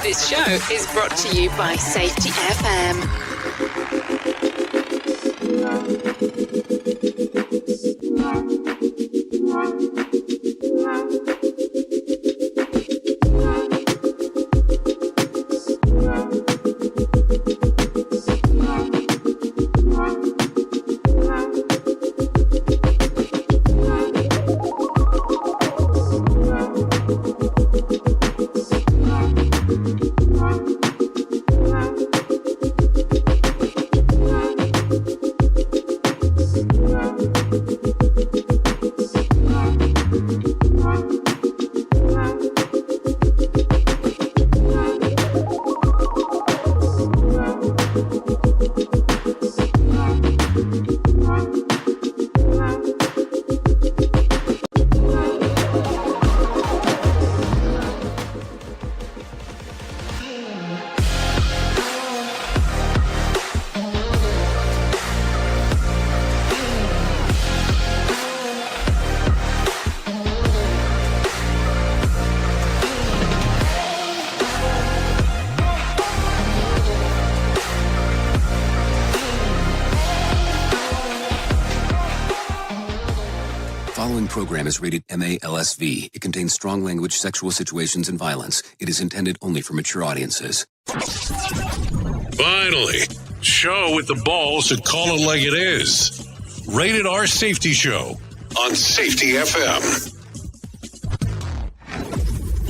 This show is brought to you by Safety FM. Program is rated MA-LSV. It contains strong language, sexual situations, and violence. It is intended only for mature audiences. Finally, show with the balls to call it like it is. Rated R Safety Show on Safety FM.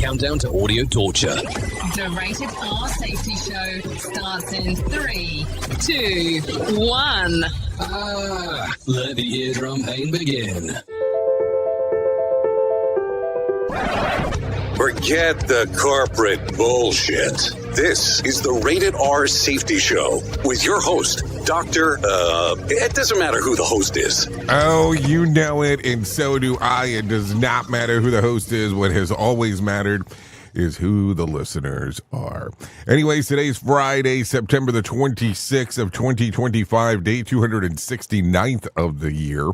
Countdown to audio torture. The Rated R Safety Show starts in 3, 2, 1. Let the eardrum pain begin. Forget the corporate bullshit. This is the Rated R Safety Show with your host, Dr. It doesn't matter who the host is. Oh, you know it, and so do I. It does not matter who the host is. What has always mattered is who the listeners are. Anyways, today's Friday, September the 26th of 2025, day 269th of the year.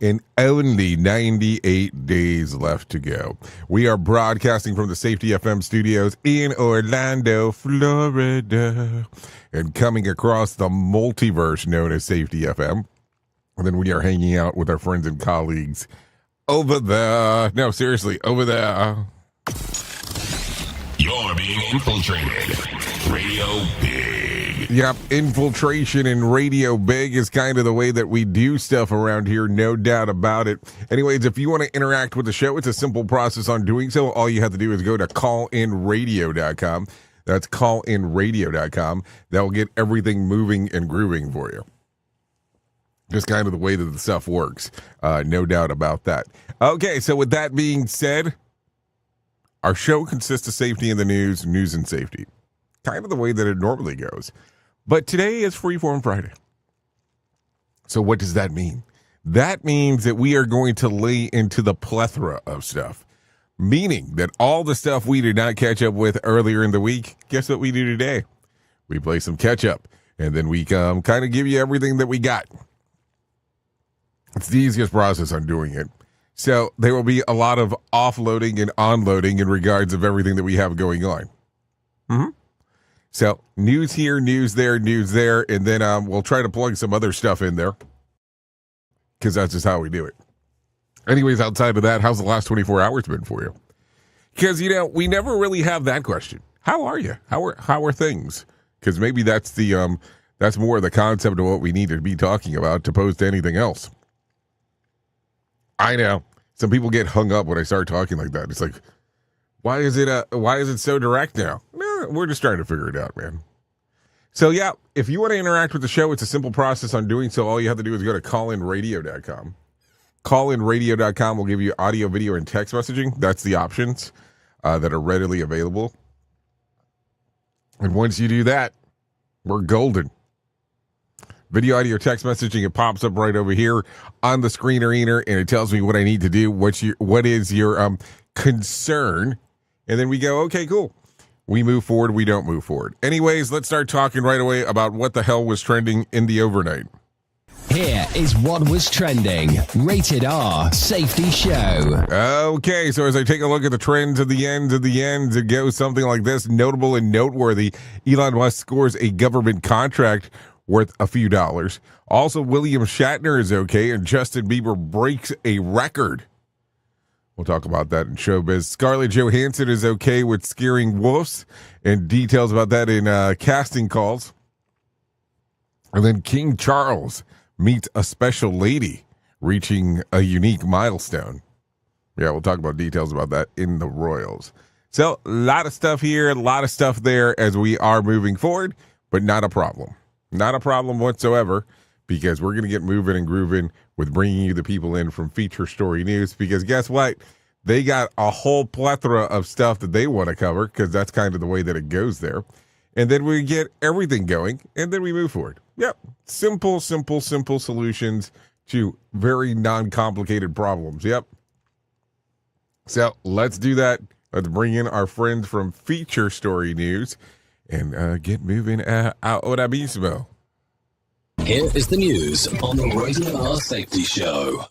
And only 98 days left to go. We are broadcasting from the Safety FM studios in Orlando, Florida, and coming across the multiverse known as Safety FM. And then we are hanging out with our friends and colleagues over there. No, seriously, over there. You're being infiltrated. Radio Big. Yep, infiltration and radio big is kind of the way that we do stuff around here, no doubt about it. Anyways, if you want to interact with the show, it's a simple process on doing so. All you have to do is go to callinradio.com. That's callinradio.com. That will get everything moving and grooving for you. Just kind of the way that the stuff works. No doubt about that. Okay, so with that being said, our show consists of safety in the news, news and safety. Kind of the way that it normally goes. But today is Freeform Friday. So what does that mean? That means that we are going to lay into the plethora of stuff. Meaning that all the stuff we did not catch up with earlier in the week, guess what we do today? We play some catch up. And then we kind of give you everything that we got. It's the easiest process on doing it. So there will be a lot of offloading and onloading in regards of everything that we have going on. Mm-hmm. So news here, news there, and then we'll try to plug some other stuff in there because that's just how we do it. Anyways, outside of that, how's the last 24 hours been for you? Because, you know, we never really have that question. How are you? How are things? Because maybe that's the that's more the concept of what we need to be talking about, opposed to anything else. I know some people get hung up when I start talking like that. It's like, why is it so direct now? No, we're just trying to figure it out, man. So yeah, if you want to interact with the show, it's a simple process on doing so. All you have to do is go to callinradio.com. Callinradio.com will give you audio, video, and text messaging. That's the options that are readily available. And once you do that, we're golden. Video, audio, text messaging, it pops up right over here on the screener, and it tells me what I need to do. What is your concern? And then we go, okay, cool. We move forward, we don't move forward. Anyways, let's start talking right away about what the hell was trending in the overnight. Here is what was trending. Rated R Safety Show. Okay, so as I take a look at the trends at the ends, it goes something like this. Notable and noteworthy, Elon Musk scores a government contract worth a few dollars. Also, William Shatner is okay, and Justin Bieber breaks a record. We'll talk about that in showbiz. Scarlett Johansson is okay with scaring wolves, and details about that in casting calls. And then King Charles meets a special lady, reaching a unique milestone. Yeah, we'll talk about details about that in the Royals. So, a lot of stuff here, a lot of stuff there as we are moving forward, but not a problem. Not a problem whatsoever, because we're going to get moving and grooving with bringing you the people in from Feature Story News, because guess what? They got a whole plethora of stuff that they want to cover, because that's kind of the way that it goes there. And then we get everything going, and then we move forward. Yep. Simple solutions to very non-complicated problems. Yep. So let's do that. Let's bring in our friends from Feature Story News and get moving ahora mismo. Here is the news on the Rated R Safety Show.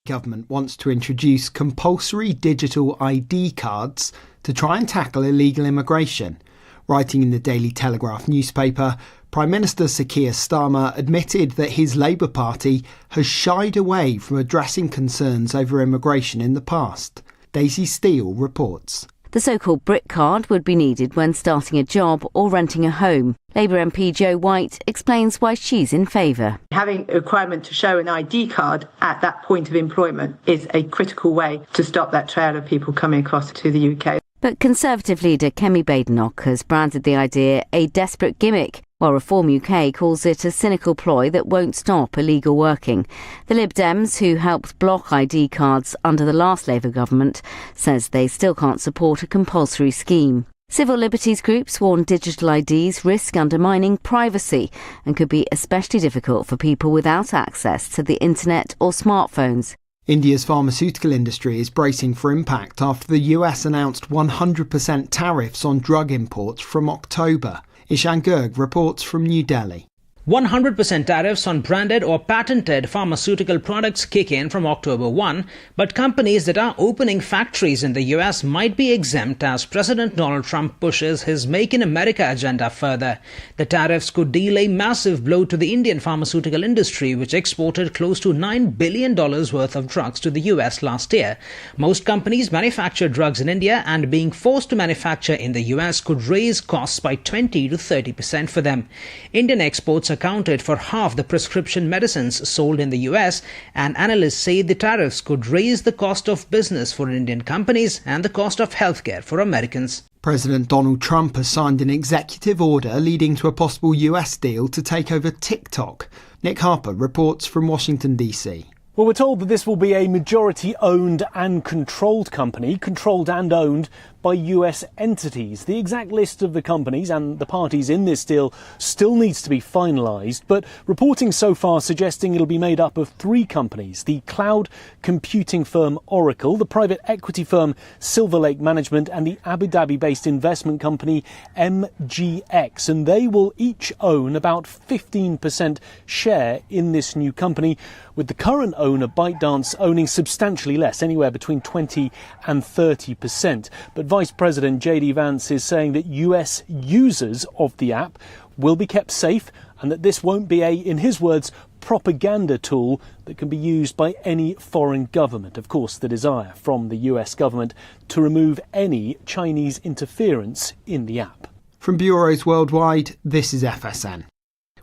Government wants to introduce compulsory digital ID cards to try and tackle illegal immigration. Writing in the Daily Telegraph newspaper, Prime Minister Sir Keir Starmer admitted that his Labour Party has shied away from addressing concerns over immigration in the past. Daisy Steele reports. The so-called brick card would be needed when starting a job or renting a home. Labour MP Jo White explains why she's in favour. Having a requirement to show an ID card at that point of employment is a critical way to stop that trail of people coming across to the UK. But Conservative leader Kemi Badenoch has branded the idea a desperate gimmick, while Reform UK calls it a cynical ploy that won't stop illegal working. The Lib Dems, who helped block ID cards under the last Labour government, says they still can't support a compulsory scheme. Civil liberties groups warn digital IDs risk undermining privacy and could be especially difficult for people without access to the internet or smartphones. India's pharmaceutical industry is bracing for impact after the US announced 100% tariffs on drug imports from October. Ishan Gurg reports from New Delhi. 100% tariffs on branded or patented pharmaceutical products kick in from October 1, but companies that are opening factories in the US might be exempt as President Donald Trump pushes his Make in America agenda further. The tariffs could deal a massive blow to the Indian pharmaceutical industry, which exported close to $9 billion worth of drugs to the US last year. Most companies manufacture drugs in India, and being forced to manufacture in the US could raise costs by 20 to 30% for them. Indian exports accounted for half the prescription medicines sold in the US, and analysts say the tariffs could raise the cost of business for Indian companies and the cost of healthcare for Americans. President Donald Trump has signed an executive order leading to a possible US deal to take over TikTok. Nick Harper reports from Washington, D.C. Well, we're told that this will be a majority-owned and controlled company, controlled and owned by US entities. The exact list of the companies and the parties in this deal still needs to be finalised, but reporting so far suggesting it'll be made up of three companies: the cloud computing firm Oracle, the private equity firm Silver Lake Management, and the Abu Dhabi-based investment company MGX. And they will each own about 15% share in this new company, with the current owner, ByteDance, owning substantially less, anywhere between 20 and 30%. But Vice President J.D. Vance is saying that US users of the app will be kept safe, and that this won't be in his words, propaganda tool that can be used by any foreign government. Of course, the desire from the US government to remove any Chinese interference in the app. From bureaus worldwide, this is FSN.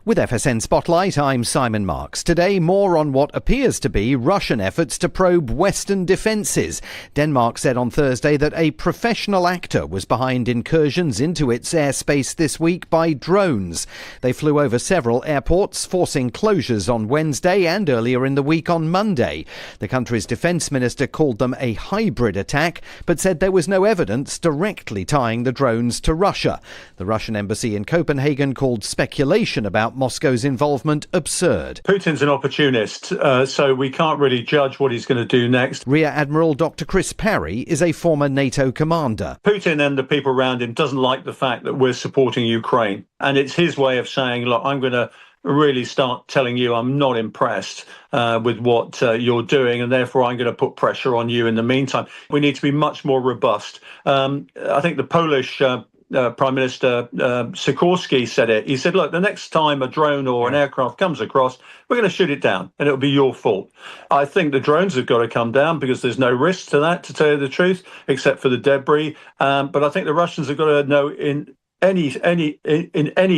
With FSN Spotlight, I'm Simon Marks. Today, more on what appears to be Russian efforts to probe Western defences. Denmark said on Thursday that a professional actor was behind incursions into its airspace this week by drones. They flew over several airports, forcing closures on Wednesday and earlier in the week on Monday. The country's defence minister called them a hybrid attack, but said there was no evidence directly tying the drones to Russia. The Russian embassy in Copenhagen called speculation about Moscow's involvement absurd. Putin's an opportunist, so we can't really judge what he's going to do next. Rear Admiral Dr. Chris Parry is a former NATO commander. Putin and the people around him doesn't like the fact that we're supporting Ukraine. And it's his way of saying, look, I'm going to really start telling you I'm not impressed with what you're doing, and therefore I'm going to put pressure on you in the meantime. We need to be much more robust. I think the Polish Prime Minister Sikorski said it. He said, look, the next time a drone or an aircraft comes across, we're going to shoot it down, and it'll be your fault. I think the drones have got to come down because there's no risk to that, to tell you the truth, except for the debris. But I think the Russians have got to know in any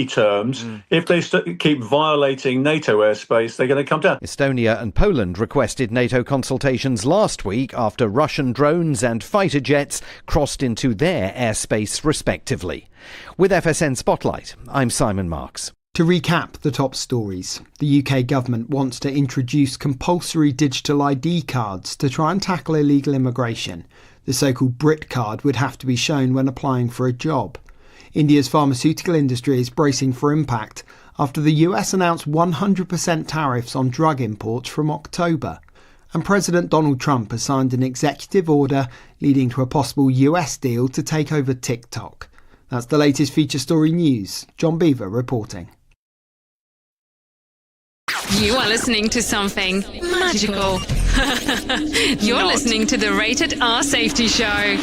terms, if they keep violating NATO airspace, they're going to come down. Estonia and Poland requested NATO consultations last week after Russian drones and fighter jets crossed into their airspace respectively. With FSN Spotlight, I'm Simon Marks. To recap the top stories, the UK government wants to introduce compulsory digital ID cards to try and tackle illegal immigration. The so-called Brit card would have to be shown when applying for a job. India's pharmaceutical industry is bracing for impact after the US announced 100% tariffs on drug imports from October. And President Donald Trump has signed an executive order leading to a possible US deal to take over TikTok. That's the latest feature story news. John Beaver reporting. You are listening to something magical. You're listening to the Rated R Safety Show.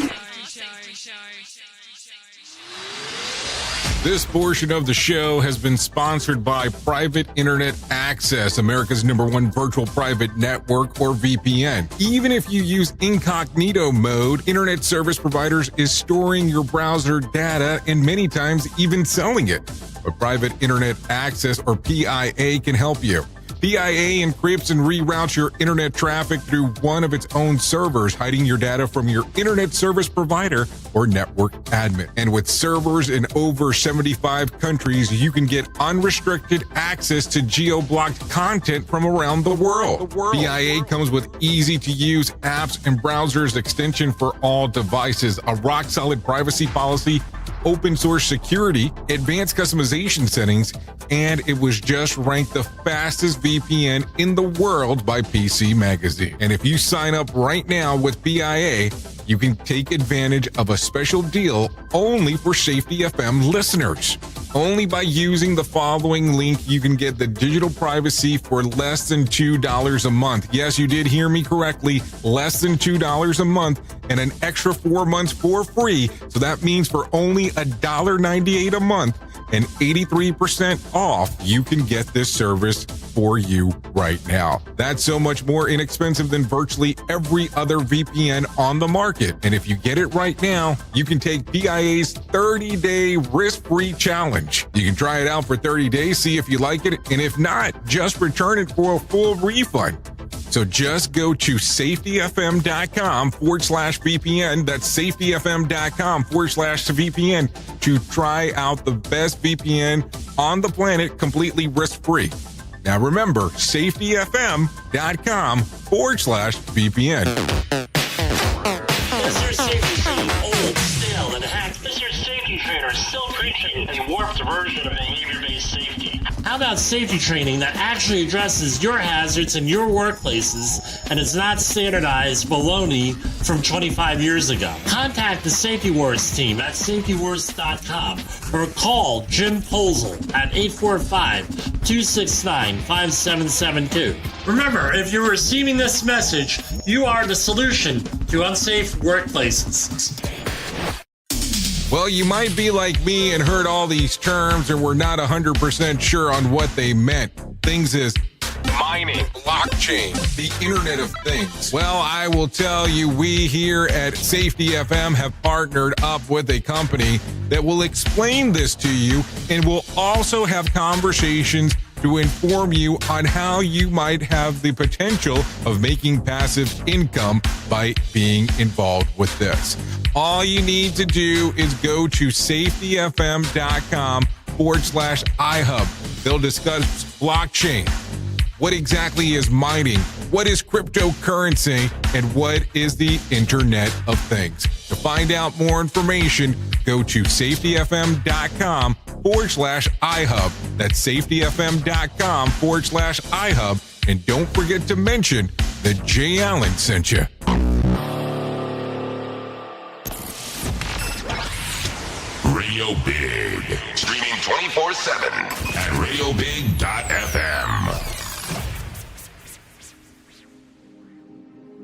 This portion of the show has been sponsored by Private Internet Access, America's #1 virtual private network, or VPN. Even if you use incognito mode, internet service providers is storing your browser data and many times even selling it. But Private Internet Access, or PIA, can help you. PIA encrypts and reroutes your internet traffic through one of its own servers, hiding your data from your internet service provider or network admin. And with servers in over 75 countries, you can get unrestricted access to geo-blocked content from around the world. PIA comes with easy-to-use apps and browsers extension for all devices, a rock-solid privacy policy, open source security, advanced customization settings, and it was just ranked the fastest VPN in the world by PC Magazine. And if you sign up right now with PIA, you can take advantage of a special deal only for Safety FM listeners. Only by using the following link, you can get the digital privacy for less than $2 a month. Yes, you did hear me correctly, less than $2 a month, and an extra 4 months for free. So that means for only $1.98 a month and 83% off, you can get this service for you right now. That's so much more inexpensive than virtually every other VPN on the market. And if you get it right now, you can take PIA's 30-day risk-free challenge. You can try it out for 30 days, see if you like it, and if not, just return it for a full refund. So just go to safetyfm.com/VPN. That's safetyfm.com/VPN to try out the best VPN on the planet completely risk-free. Now remember, safetyfm.com/VPN. Mr. Safety Trainer, old, stale, and hacked. Mr. Safety Trainer still preaching a warped version of behavior-based safety. How about safety training that actually addresses your hazards in your workplaces and is not standardized baloney from 25 years ago? Contact the Safety Wars team at safetywars.com or call Jim Posel at 845-269-5772. Remember, if you're receiving this message, you are the solution to unsafe workplaces. Well, you might be like me and heard all these terms and were not 100% sure on what they meant. Things is mining, blockchain, the Internet of Things. Well, I will tell you, we here at Safety FM have partnered up with a company that will explain this to you and will also have conversations to inform you on how you might have the potential of making passive income by being involved with this. All you need to do is go to safetyfm.com/iHub. They'll discuss blockchain. What exactly is mining? What is cryptocurrency? And what is the Internet of Things? To find out more information, go to safetyfm.com safetyfm.com/iHub. That's safetyfm.com/iHub. And don't forget to mention that Jay Allen sent you. Radio Big. Streaming 24/7 at radiobig.fm.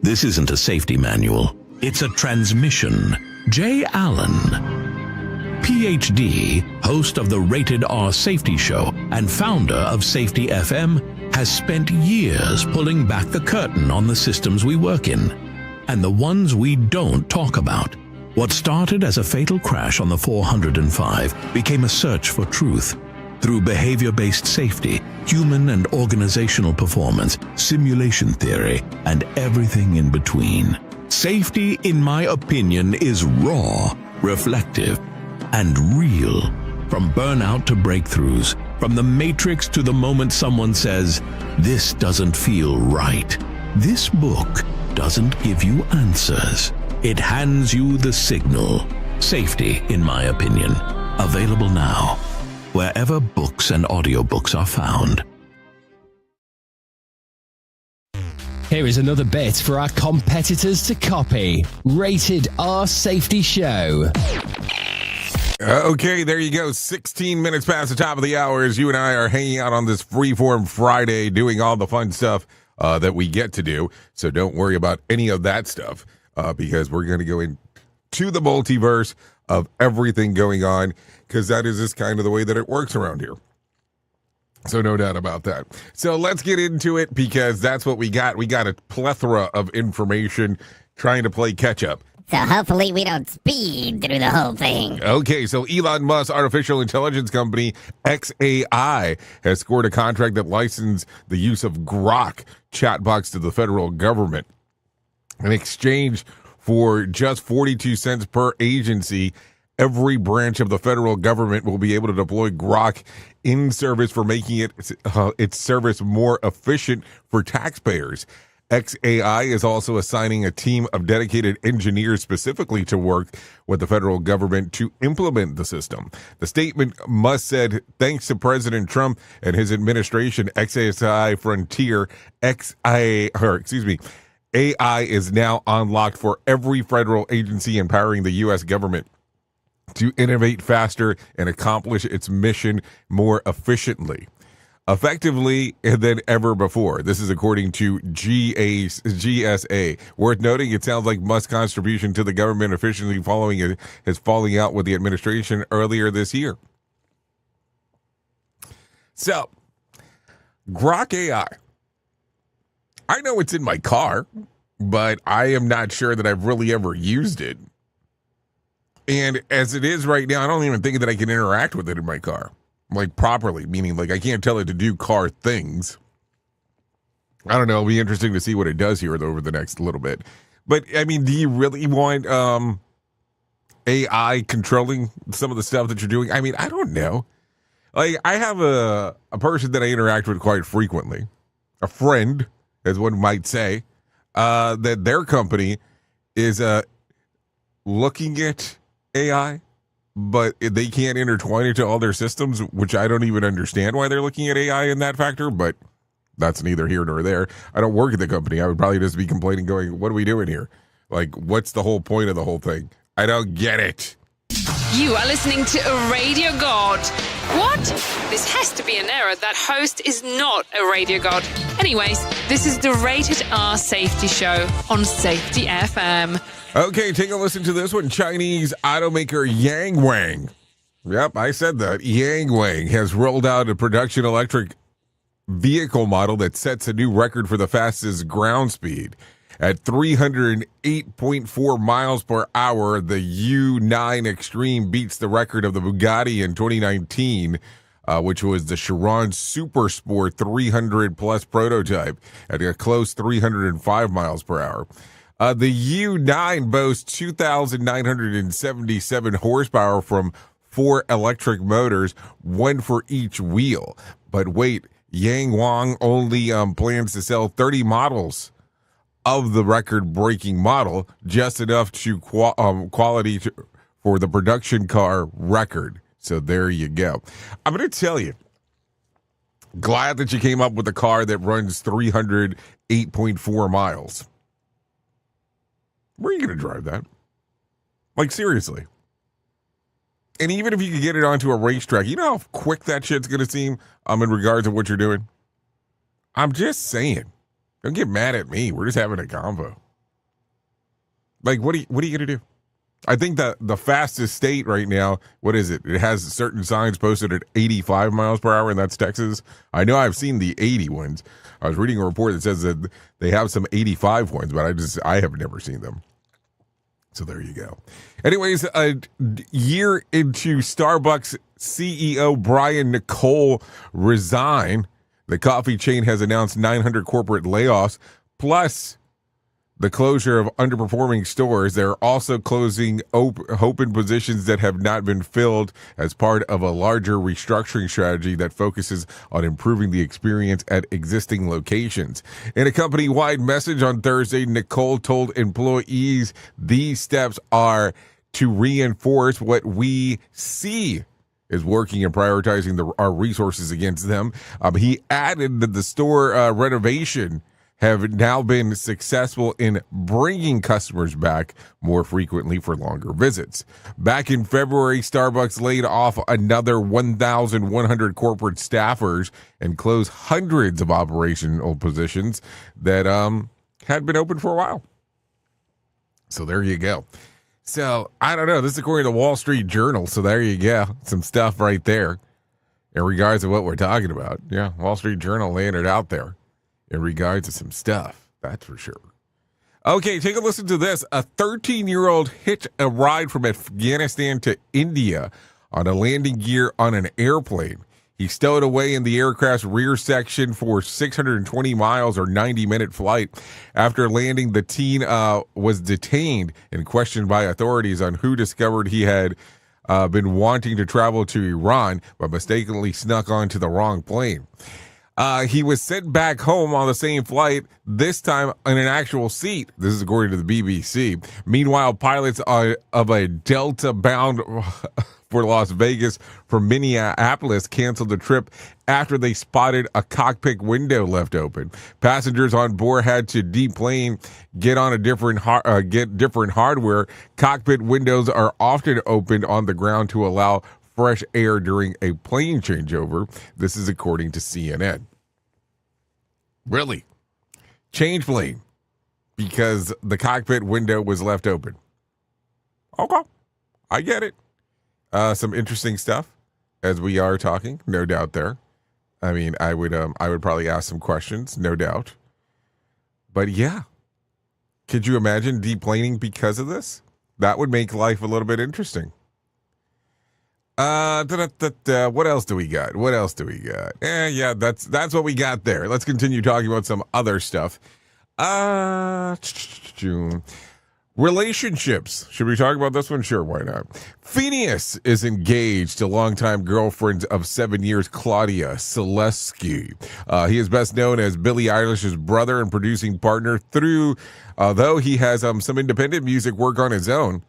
This isn't a safety manual. It's a transmission. Jay Allen, PhD, host of the Rated R Safety Show and founder of Safety FM, has spent years pulling back the curtain on the systems we work in and the ones we don't talk about. What started as a fatal crash on the 405 became a search for truth. Through behavior-based safety, human and organizational performance, simulation theory, and everything in between. Safety, in my opinion, is raw, reflective, and real. From burnout to breakthroughs, from the matrix to the moment someone says, "This doesn't feel right." This book doesn't give you answers. It hands you the signal. Safety, in my opinion. Available now, wherever books and audiobooks are found. Here is another bit for our competitors to copy. Rated R Safety Show. Okay, there you go. 16 minutes past the top of the hour as you and I are hanging out on this Freeform Friday doing all the fun stuff that we get to do. So don't worry about any of that stuff because we're going to go into the multiverse of everything going on because that is just kind of the way that it works around here. So no doubt about that. So let's get into it because that's what we got. We got a plethora of information trying to play catch up. So hopefully we don't speed through the whole thing. Okay, so Elon Musk's artificial intelligence company, XAI, has scored a contract that licensed the use of Grok chatbots to the federal government. In exchange for just 42 cents per agency, every branch of the federal government will be able to deploy Grok in service for making its service more efficient for taxpayers. XAI is also assigning a team of dedicated engineers specifically to work with the federal government to implement the system. The statement Musk said, thanks to President Trump and his administration, XAI Frontier, AI is now unlocked for every federal agency, empowering the U.S. government to innovate faster and accomplish its mission more efficiently, effectively than ever before. This is according to GSA. Worth noting, it sounds like Musk's contribution to the government efficiently following his falling out with the administration earlier this year. So, Grok AI. I know it's in my car, but I am not sure that I've really ever used it. And as it is right now, I don't even think that I can interact with it in my car, like properly, meaning like I can't tell it to do car things. I don't know. It'll be interesting to see what it does here over the next little bit. But I mean, do you really want AI controlling some of the stuff that you're doing? I mean, I don't know. Like I have a person that I interact with quite frequently, a friend, as one might say, that their company is looking at AI, but they can't intertwine it to all their systems, which I don't even understand why they're looking at AI in that factor, but that's neither here nor there. I don't work at the company. I would probably just be complaining going, what are we doing here? Like, what's the whole point of the whole thing? I don't get it. You are listening to a radio god. What? This has to be an error. That host is not a radio god. Anyways, this is the Rated R Safety Show on Safety FM. Okay, take a listen to this one. Chinese automaker Yang Wang. Yep, I said that. Yang Wang has rolled out a production electric vehicle model that sets a new record for the fastest ground speed. At 308.4 miles per hour, the U9 Extreme beats the record of the Bugatti in 2019, which was the Chiron Super Sport 300 plus prototype at a close 305 miles per hour. The U9 boasts 2,977 horsepower from 4 electric motors, one for each wheel. But wait, Yang Wang only plans to sell 30 models of the record-breaking model, just enough to quality for the production car record. So there you go. I'm going to tell you, glad that you came up with a car that runs 308.4 miles. Where are you going to drive that? Like, seriously. And even if you could get it onto a racetrack, you know how quick that shit's going to seem in regards to what you're doing? I'm just saying. Don't get mad at me. We're just having a convo. Like, what are you going to do? I think that the fastest state right now, what is it? It has certain signs posted at 85 miles per hour, and that's Texas. I know I've seen the 80 ones. I was reading a report that says that they have some 85 ones, but I have never seen them. So there you go. Anyways, a year into Starbucks CEO Brian Nicole resign, the coffee chain has announced 900 corporate layoffs, plus the closure of underperforming stores. They're also closing open positions that have not been filled as part of a larger restructuring strategy that focuses on improving the experience at existing locations. In a company-wide message on Thursday, Nicole told employees these steps are to reinforce what we see is working and prioritizing our resources against them. He added that the store renovation have now been successful in bringing customers back more frequently for longer visits. Back in February, Starbucks laid off another 1,100 corporate staffers and closed hundreds of operational positions that had been open for a while. So there you go. So, I don't know. This is according to the Wall Street Journal. So there you go. Some stuff right there in regards to what we're talking about. Yeah, Wall Street Journal laying it out there in regards to some stuff. That's for sure. Okay, take a listen to this. A 13-year-old hitched a ride from Afghanistan to India on a landing gear on an airplane. He stowed away in the aircraft's rear section for 620 miles or 90-minute flight. After landing, the teen was detained and questioned by authorities on who discovered he had been wanting to travel to Iran, but mistakenly snuck onto the wrong plane. He was sent back home on the same flight, this time in an actual seat. This is according to the BBC. Meanwhile, pilots of a Delta bound for Las Vegas from Minneapolis canceled the trip after they spotted a cockpit window left open. Passengers on board had to deplane, get different hardware. Cockpit windows are often opened on the ground to allow fresh air during a plane changeover. This is according to CNN. Really? Change plane because the cockpit window was left open. Okay. I get it. Some interesting stuff as we are talking, no doubt there. I mean, I would probably ask some questions, no doubt. But yeah. Could you imagine deplaning because of this? That would make life a little bit interesting. What else do we got? Yeah, that's what we got there. Let's continue talking about some other stuff. Relationships. Should we talk about this one? Sure, why not? Phineas is engaged to longtime girlfriend of 7 years, Claudia Selesky. He is best known as Billie Eilish's brother and producing partner though he has some independent music work on his own.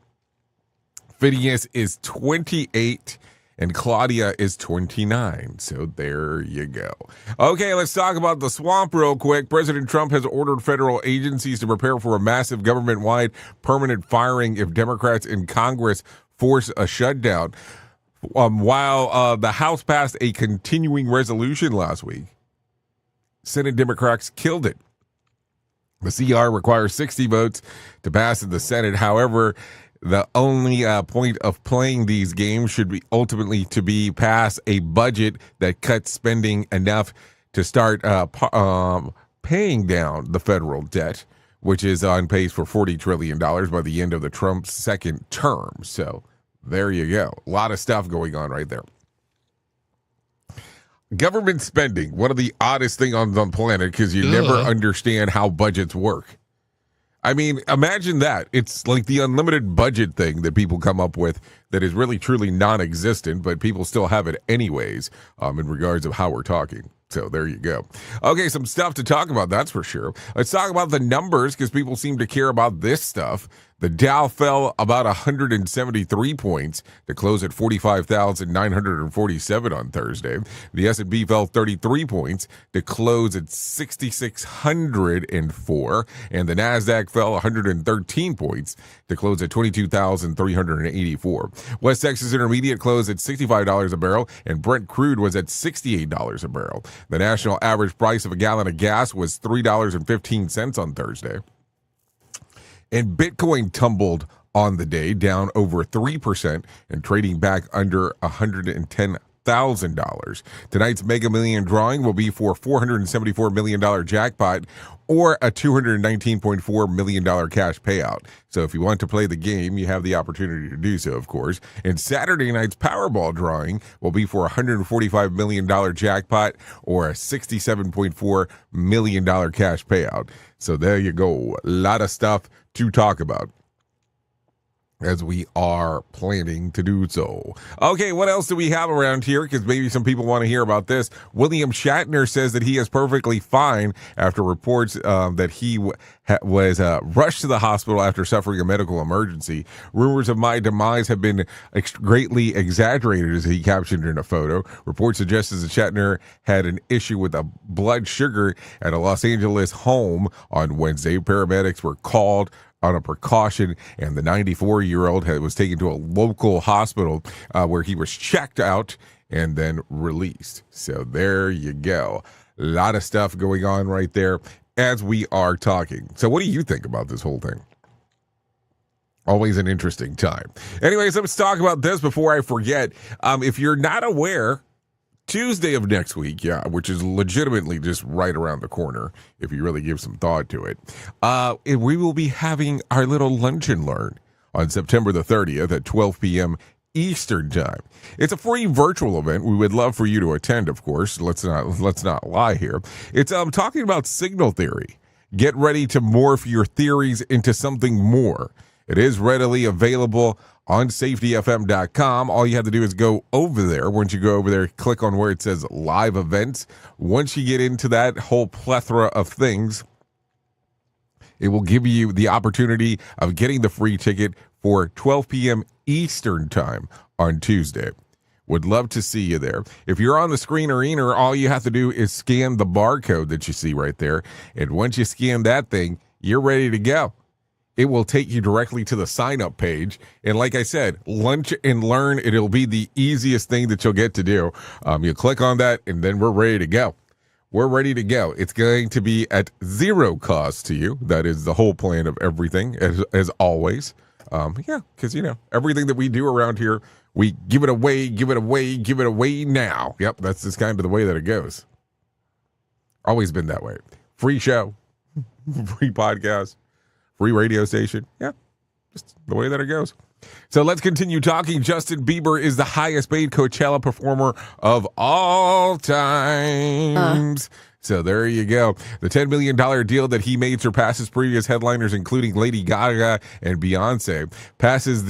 Phineas is 28 and Claudia is 29. So there you go. Okay, let's talk about the swamp real quick. President Trump has ordered federal agencies to prepare for a massive government-wide permanent firing if Democrats in Congress force a shutdown. While the House passed a continuing resolution last week, Senate Democrats killed it. The CR requires 60 votes to pass in the Senate. However, the only point of playing these games should be ultimately to be pass a budget that cuts spending enough to start paying down the federal debt, which is on pace for $40 trillion by the end of the Trump's second term. So there you go. A lot of stuff going on right there. Government spending, one of the oddest things on the planet because you never understand how budgets work. I mean, imagine that. It's like the unlimited budget thing that people come up with that is really truly non-existent, but people still have it anyways in regards of how we're talking. So there you go. Okay, some stuff to talk about, that's for sure. Let's talk about the numbers because people seem to care about this stuff. The Dow fell about 173 points to close at 45,947 on Thursday. The S&P fell 33 points to close at 6,604, and the Nasdaq fell 113 points to close at 22,384. West Texas Intermediate closed at $65 a barrel, and Brent crude was at $68 a barrel. The national average price of a gallon of gas was $3.15 on Thursday. And Bitcoin tumbled on the day, down over 3% and trading back under $110,000. Tonight's Mega Million drawing will be for $474 million jackpot or a $219.4 million cash payout. So if you want to play the game, you have the opportunity to do so, of course. And Saturday night's Powerball drawing will be for a $145 million jackpot or a $67.4 million cash payout. So there you go. A lot of stuff to talk about as we are planning to do so. Okay, what else do we have around here? Because maybe some people want to hear about this. William Shatner says that he is perfectly fine after reports that he was rushed to the hospital after suffering a medical emergency. Rumors of my demise have been greatly exaggerated, as he captioned in a photo. Reports suggest that Shatner had an issue with a blood sugar at a Los Angeles home on Wednesday. Paramedics were called on a precaution, and the 94-year-old was taken to a local hospital where he was checked out and then released. So there you go. A lot of stuff going on right there as we are talking. So what do you think about this whole thing? Always an interesting time. Anyways, let's talk about this before I forget. If you're not aware, Tuesday of next week, which is legitimately just right around the corner, if you really give some thought to it, we will be having our little lunch and learn on September the 30th at 12 p.m. Eastern time. It's a free virtual event. We would love for you to attend, of course. Let's not lie here. It's talking about signal theory. Get ready to morph your theories into something more. It is readily available on safetyfm.com. All you have to do is go over there. Once you go over there, click on where it says live events. Once you get into that whole plethora of things, it will give you the opportunity of getting the free ticket for 12 p.m. Eastern time on Tuesday. Would love to see you there. If you're on the screen arena, all you have to do is scan the barcode that you see right there. And once you scan that thing, you're ready to go. It will take you directly to the sign-up page. And like I said, lunch and learn, it'll be the easiest thing that you'll get to do. You click on that, and then we're ready to go. We're ready to go. It's going to be at zero cost to you. That is the whole plan of everything, as always. Because, everything that we do around here, we give it away now. Yep, that's just kind of the way that it goes. Always been that way. Free show, free podcast. Free radio station. Yeah, just the way that it goes. So let's continue talking. Justin Bieber is the highest paid Coachella performer of all times. So there you go. The $10 million deal that he made surpasses previous headliners, including Lady Gaga and Beyonce. Passes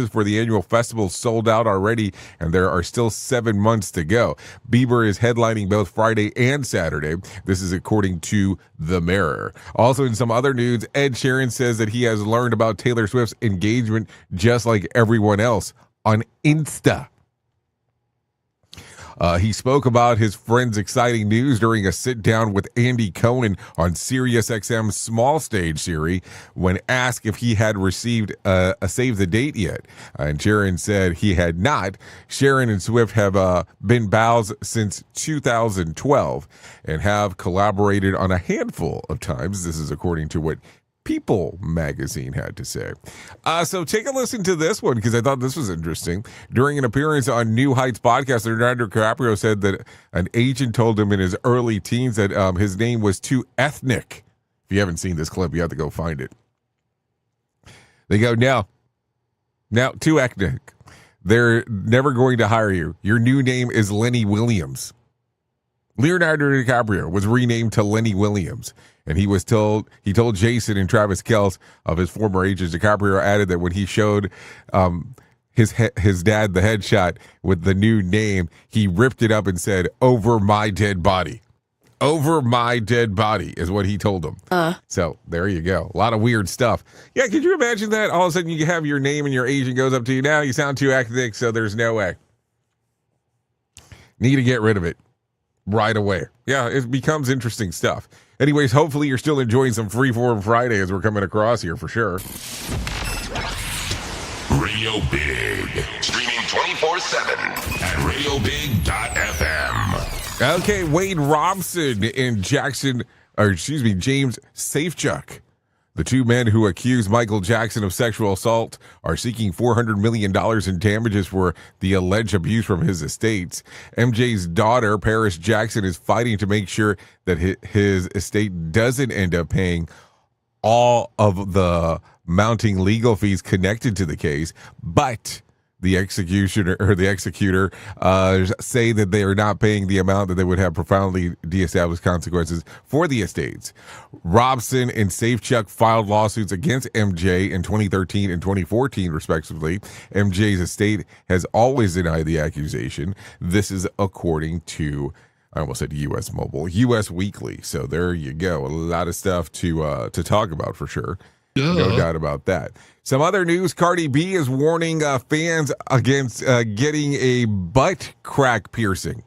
for the annual festival sold out already, and there are still 7 months to go. Bieber is headlining both Friday and Saturday. This is according to The Mirror. Also, in some other news, Ed Sheeran says that he has learned about Taylor Swift's engagement just like everyone else on Insta. He spoke about his friend's exciting news during a sit-down with Andy Cohen on SiriusXM's Small Stage series when asked if he had received a save the date yet. And Sharon said he had not. Sharon and Swift have been pals since 2012 and have collaborated on a handful of times. This is according to what People magazine had to say. So take a listen to this one because I thought this was interesting. During an appearance on New Heights podcast, Leonardo DiCaprio said that an agent told him in his early teens that his name was too ethnic. If you haven't seen this clip, you have to go find it. They go, no, too ethnic. They're never going to hire you. Your new name is Lenny Williams. Leonardo DiCaprio was renamed to Lenny Williams. And he told Jason and Travis Kelce of his former agents. DiCaprio added that when he showed his dad the headshot with the new name, he ripped it up and said, "Over my dead body." over my dead body is what he told them. So there you go. A lot of weird stuff. Yeah, could you imagine that? All of a sudden you have your name and your agent goes up to you. Now you sound too ethnic, so there's no way. Need to get rid of it right away. Yeah, it becomes interesting stuff. Anyways, hopefully you're still enjoying some Freeform Friday as we're coming across here for sure. Radio Big. Streaming 24/7 at radiobig.fm. Okay, Wade Robson and James Safechuck. The two men who accused Michael Jackson of sexual assault are seeking $400 million in damages for the alleged abuse from his estates. MJ's daughter, Paris Jackson, is fighting to make sure that his estate doesn't end up paying all of the mounting legal fees connected to the case, but the executor say that they are not paying the amount that they would have profoundly de-established consequences for the estates. Robson and Safechuck filed lawsuits against MJ in 2013 and 2014, respectively. MJ's estate has always denied the accusation. This is according to, I almost said U.S. Mobile, U.S. Weekly. So there you go. A lot of stuff to talk about for sure. No doubt about that. Some other news, Cardi B is warning fans against getting a butt crack piercing.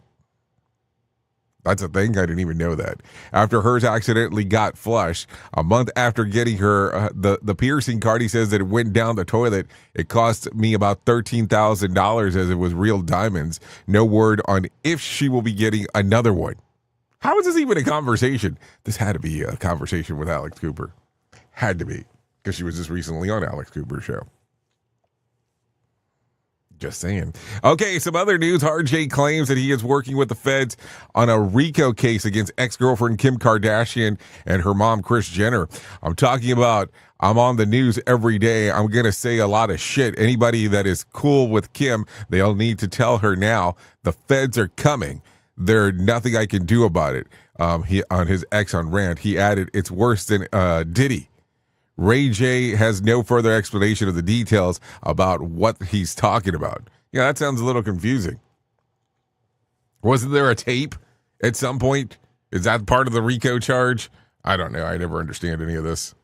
That's a thing? I didn't even know that. After hers accidentally got flushed, a month after getting her the piercing, Cardi says that it went down the toilet. It cost me about $13,000 as it was real diamonds. No word on if she will be getting another one. How is this even a conversation? This had to be a conversation with Alex Cooper. Had to be, because she was just recently on Alex Cooper's show. Just saying. Okay, some other news. RJ claims that he is working with the feds on a RICO case against ex-girlfriend Kim Kardashian and her mom, Kris Jenner. I'm talking about, I'm on the news every day. I'm going to say a lot of shit. Anybody that is cool with Kim, they'll need to tell her now. The feds are coming. There's nothing I can do about it. He on his X on rant, he added, it's worse than Diddy. Ray J has no further explanation of the details about what he's talking about. Yeah, that sounds a little confusing. Wasn't there a tape at some point? Is that part of the RICO charge? I don't know. I never understand any of this.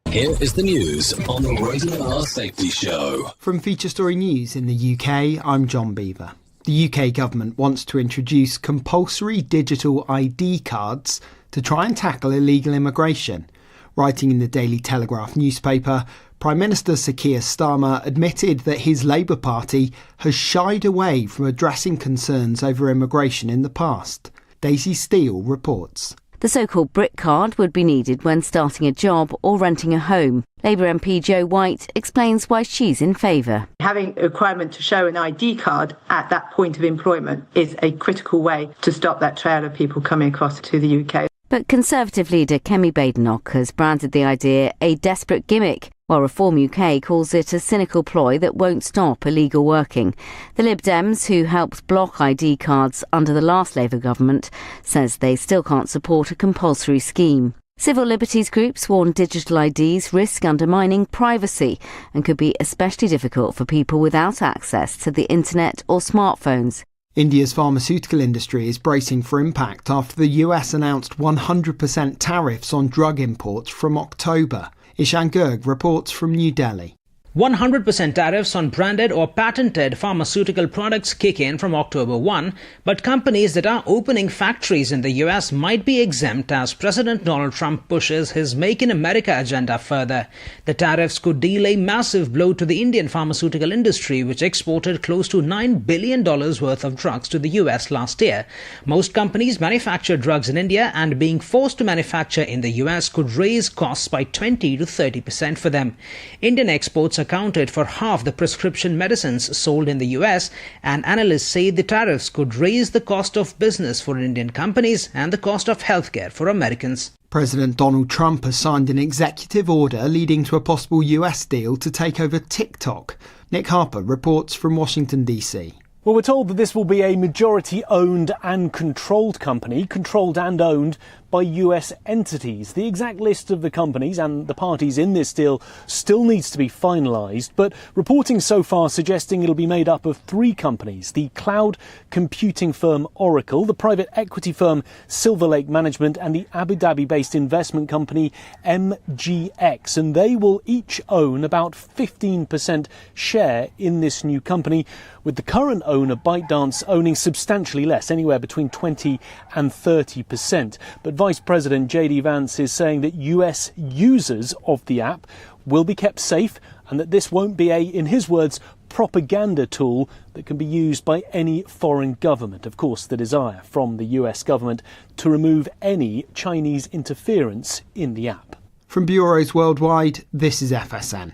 Here is the news on the Radio R Safety Show. From Feature Story News in the UK, I'm John Beaver. The UK government wants to introduce compulsory digital ID cards to try and tackle illegal immigration. Writing in the Daily Telegraph newspaper, Prime Minister Sir Keir Starmer admitted that his Labour Party has shied away from addressing concerns over immigration in the past. Daisy Steele reports. The so-called Brit card would be needed when starting a job or renting a home. Labour MP Jo White explains why she's in favour. Having a requirement to show an ID card at that point of employment is a critical way to stop that trail of people coming across to the UK. But Conservative leader Kemi Badenoch has branded the idea a desperate gimmick, while Reform UK calls it a cynical ploy that won't stop illegal working. The Lib Dems, who helped block ID cards under the last Labour government, says they still can't support a compulsory scheme. Civil liberties groups warn digital IDs risk undermining privacy and could be especially difficult for people without access to the internet or smartphones. India's pharmaceutical industry is bracing for impact after the US announced 100% tariffs on drug imports from October. Ishan Gurg reports from New Delhi. 100% tariffs on branded or patented pharmaceutical products kick in from October 1, but companies that are opening factories in the US might be exempt as President Donald Trump pushes his Make in America agenda further. The tariffs could deal a massive blow to the Indian pharmaceutical industry, which exported close to $9 billion worth of drugs to the US last year. Most companies manufacture drugs in India, and being forced to manufacture in the US could raise costs by 20 to 30% for them. Indian exports accounted for half the prescription medicines sold in the US, and analysts say the tariffs could raise the cost of business for Indian companies and the cost of healthcare for Americans. President Donald Trump has signed an executive order leading to a possible US deal to take over TikTok. Nick Harper reports from Washington, D.C. Well, we're told that this will be a majority-owned and controlled company, controlled and owned by US entities. The exact list of the companies and the parties in this deal still needs to be finalised, but reporting so far suggesting it'll be made up of three companies: the cloud computing firm Oracle, the private equity firm Silver Lake Management, and the Abu Dhabi-based investment company MGX. And they will each own about 15% share in this new company, with the current owner, ByteDance, owning substantially less, anywhere between 20 and 30%. But Vice President J.D. Vance is saying that US users of the app will be kept safe and that this won't be in his words, propaganda tool that can be used by any foreign government. Of course, the desire from the US government to remove any Chinese interference in the app. From bureaus worldwide, this is FSN.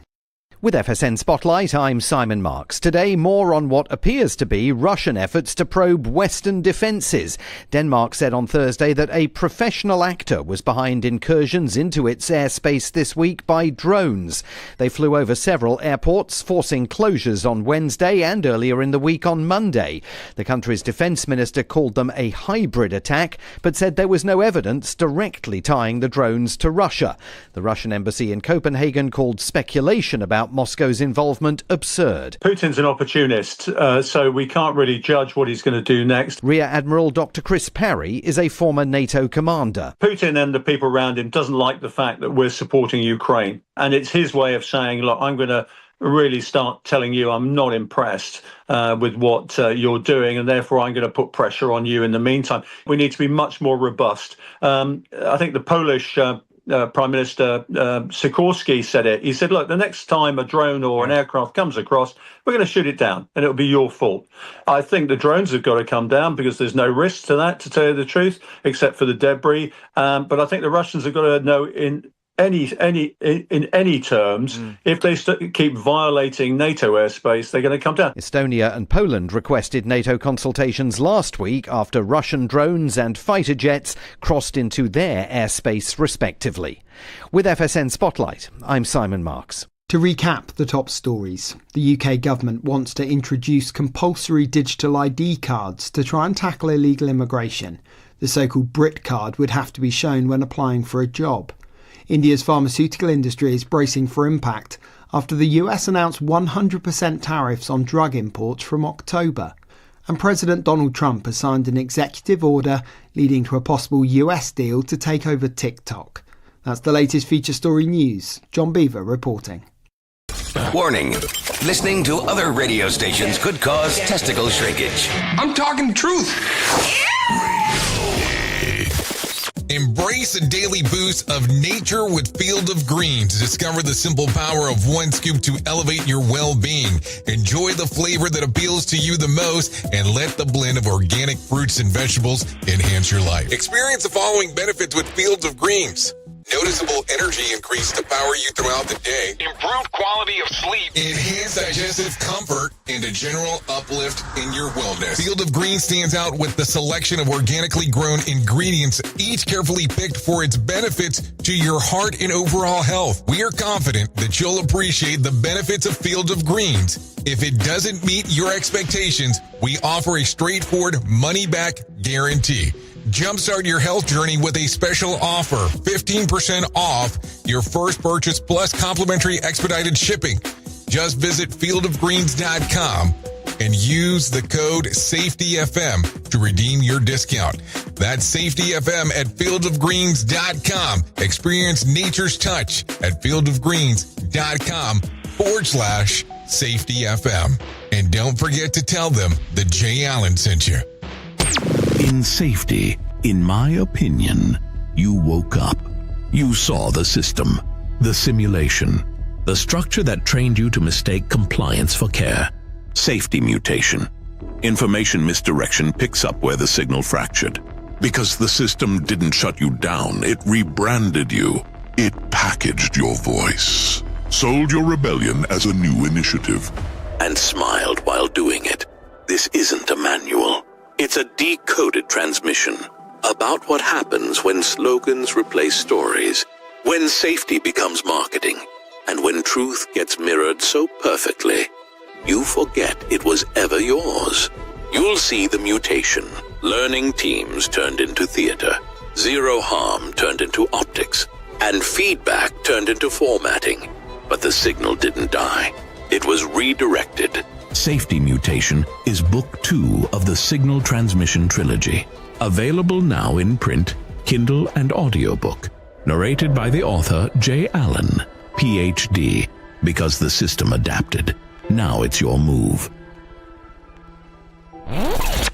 With FSN Spotlight, I'm Simon Marks. Today, more on what appears to be Russian efforts to probe Western defences. Denmark said on Thursday that a professional actor was behind incursions into its airspace this week by drones. They flew over several airports, forcing closures on Wednesday and earlier in the week on Monday. The country's defence minister called them a hybrid attack, but said there was no evidence directly tying the drones to Russia. The Russian embassy in Copenhagen called speculation about Moscow's involvement absurd. Putin's an opportunist, so we can't really judge what he's going to do next. Rear Admiral Dr. Chris Parry is a former NATO commander. Putin and the people around him doesn't like the fact that we're supporting Ukraine. And it's his way of saying, look, I'm going to really start telling you I'm not impressed with what you're doing, and therefore I'm going to put pressure on you in the meantime. We need to be much more robust. I think the Polish Prime Minister Sikorski said it. He said, look, the next time a drone or an aircraft comes across, we're going to shoot it down and it'll be your fault. I think the drones have got to come down because there's no risk to that, to tell you the truth, except for the debris. But I think the Russians have got to know in any terms, if they keep violating NATO airspace, they're going to come down. Estonia and Poland requested NATO consultations last week after Russian drones and fighter jets crossed into their airspace respectively. With FSN Spotlight, I'm Simon Marks. To recap the top stories, the UK government wants to introduce compulsory digital ID cards to try and tackle illegal immigration. The so-called Brit card would have to be shown when applying for a job. India's pharmaceutical industry is bracing for impact after the US announced 100% tariffs on drug imports from October. And President Donald Trump has signed an executive order leading to a possible US deal to take over TikTok. That's the latest feature story news. John Beaver reporting. Warning. Listening to other radio stations could cause testicle shrinkage. I'm talking truth. Embrace a daily boost of nature with Field of Greens. Discover the simple power of one scoop to elevate your well-being. Enjoy the flavor that appeals to you the most and let the blend of organic fruits and vegetables enhance your life. Experience the following benefits with Field of Greens. Noticeable energy increase to power you throughout the day. Improved quality of sleep. Enhanced digestive comfort and a general uplift in your wellness. Field of Greens stands out with the selection of organically grown ingredients, each carefully picked for its benefits to your heart and overall health. We are confident that you'll appreciate the benefits of Field of Greens. If it doesn't meet your expectations, we offer a straightforward money-back guarantee. Jumpstart your health journey with a special offer. 15% off your first purchase plus complimentary expedited shipping. Just visit fieldofgreens.com and use the code SAFETYFM to redeem your discount. That's SAFETYFM at fieldofgreens.com. Experience nature's touch at fieldofgreens.com/SAFETYFM. And don't forget to tell them that Jay Allen sent you. In safety, in my opinion, you woke up. You saw the system, the simulation, the structure that trained you to mistake compliance for care. Safety mutation. Information misdirection picks up where the signal fractured. Because the system didn't shut you down, it rebranded you. It packaged your voice, sold your rebellion as a new initiative, and smiled while doing it. This isn't a manual. It's a decoded transmission about what happens when slogans replace stories, when safety becomes marketing, and when truth gets mirrored so perfectly you forget it was ever yours. You'll see the mutation. Learning teams turned into theater. Zero harm turned into optics. And feedback turned into formatting. But the signal didn't die. It was redirected. Safety Mutation is Book 2 of the Signal Transmission Trilogy. Available now in print, Kindle, and audiobook. Narrated by the author J. Allen, Ph.D. Because the system adapted. Now it's your move.